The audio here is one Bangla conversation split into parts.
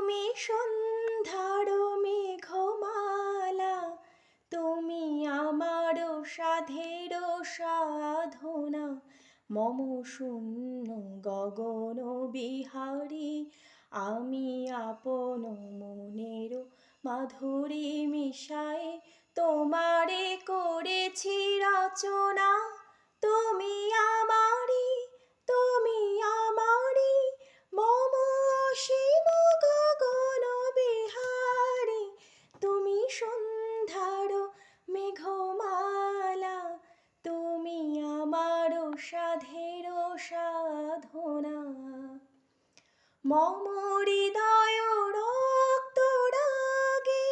তুমি সন্ধ্যার মেঘমালা, তুমি আমার সাধের সাধনা, মম শূন্য গগন বিহারী, আমি আপন মনের মাধুরী মিশায়ে তোমারে করেছি রচনা। তুমি আমারি, তুমি আমারি, মম অসীম গগন বিহারী, তুমি সন্ধ্যার মেঘমালা, তুমি আমার সাধের সাধনা। মম হৃদয় রক্ত রাগে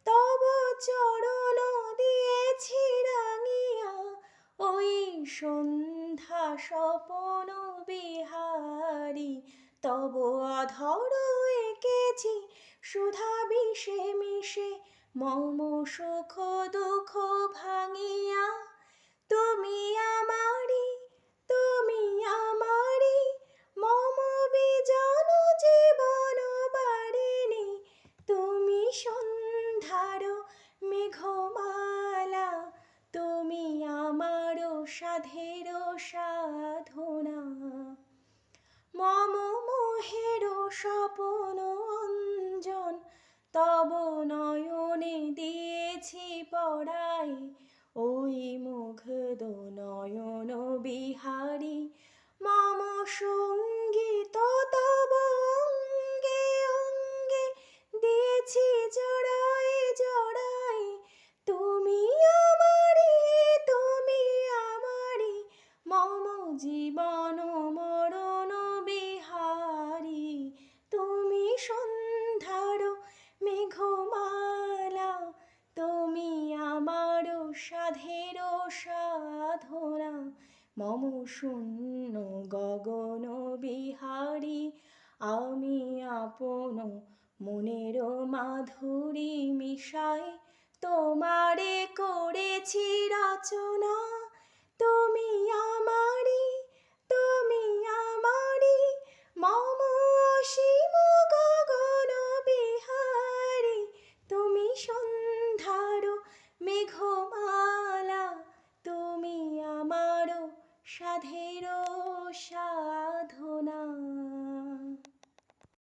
তব চরণ দিয়েছি রাঙিয়া, ওই সন্ধ্যা স্বপন বিহারী, তব অধর এঁকেছি সুধা বিষে মিশে মম সুখ দুঃখ ভাঙিয়া। তুমি আমারি, তুমি আমারি, মম বিজন জীবন বারিণী, তুমি সন্ধ্যার মেঘমালা, তুমি আমার সাধের সাধনা। মম মোহের স্বপন অঞ্জন তব নয়নে দিয়েছি পড়াই, ওই মুগ্ধ নয়ন বিহারী, মম সঙ্গীত তব অঙ্গে অঙ্গে দিয়েছি জড়াই জড়াই। তুমি আমারি, তুমি আমারি, মম জীবন মরণ বিহারী, তুমি সন্ধ্যার মেঘমালা, তুমি আমার সাধের সাধনা, মম শূন্য গগন বিহারী, আমি আপন মনের মাধুরী মিশাই তোমারে করেছি রচনা।